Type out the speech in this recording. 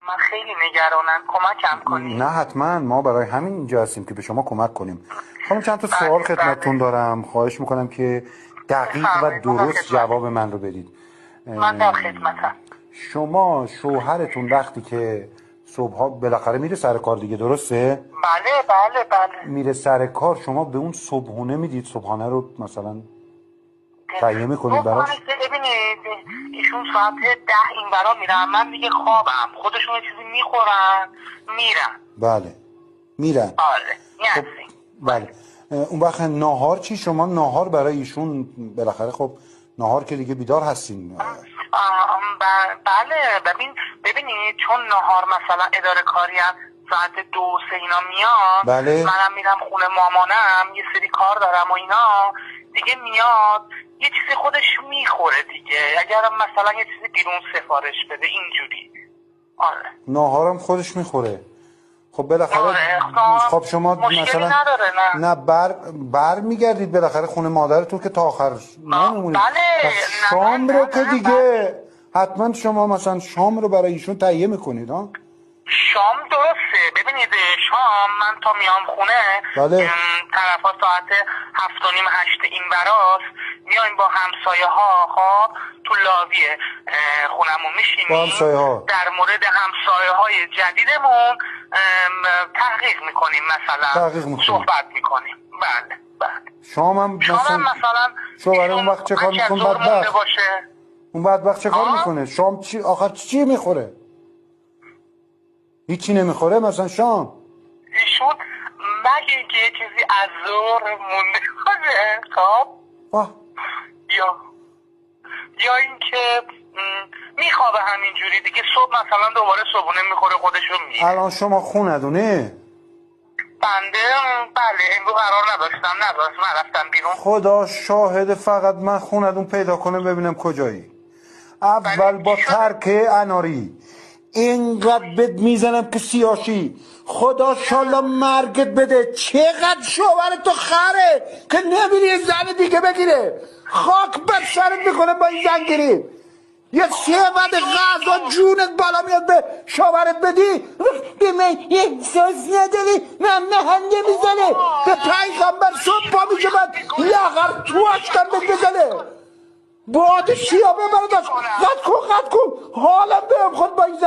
من خیلی نگرانم، کمکم کنی؟ نه حتما، ما برای همین اینجا هستیم که به شما کمک کنیم. خانم چند تا سوال خدمتتون دارم، خواهش میکنم که دقیق و درست جواب من رو بدید. من در خدمتم. شما شوهرتون وقتی که صبحها بالاخره میره سر کار دیگه، درسته؟ بله. میره سر کار، شما به اون صبحونه میدید؟ صبحانه رو مثلا تهیه میکنید براش؟ ببینید ایشون ساعت 10 این برا میرن، من دیگه خوابم، خودشون یه چیزی میخورن میرن. بله میرن. خب بله. اون وقت ناهار چی؟ شما ناهار برای ایشون بالاخره، خب ناهار که دیگه بیدار هستین. بله. ببینید چون ناهار مثلا اداره کاری هم ساعت 2 3 اینا میاد، بله. منم میرم خونه مامانم، یه سری کار دارم و اینا، دیگه میاد یه چیزی خودش میخوره دیگه، اگرم مثلا یه چیزی بیرون سفارش بده اینجوری. ناهارم خودش میخوره. خب بالاخره خب شما مثلا نه بر میگردید بالاخره خونه مادرتون که تا آخر نمیمونید. بله. شام رو که دیگه حتما شما مثلا شام رو برای ایشون تهیه میکنید ها؟ شام درسته. ببینید شام من تا میام خونه، بله. طرفا ساعت 7 و نیم 8 این براست، میایم با همسایه ها خب تو لاوی خونمون میشینیم، در مورد همسایه های جدیدمون تحقیق میکنیم، مثلا صحبت میکنیم. بله. شام مثلا شوهر اون وقت چه کار میکنه؟ اون بدبخت چه کار میکنه؟ شام چی آخر چی میخوره؟ هیچی نمیخوره مثلا شام؟ ایشون مگه اینکه یه چیزی از ظهر مونده کنه خب یا اینکه میخوابه همینجوری دیگه، صبح مثلا دوباره صبحونه میخوره خودشو میره. الان شما خونتونه؟ بله امروز قرار نداشتم من رفتم بیرون. خدا شاهد، فقط من خونتون پیدا کنم ببینم کجایی. اول با ترک اناری اینقدر بد میزنم که سیاشی، خدا شالله مرگت بده. چقدر شوهر تو خره که نمیری زن دیگه بگیره، خاک بر سرت میکنه با این زن گیری. یه سیبت غذا جونت بالا میاد به شوهرت بدی، به من احساس نداری؟ من مهنده میزنه به پیغمبر صبح پا میشه بعد یقر تو اشکم بزنه باد شیابه براداش. قد کن حالم بهم خود با این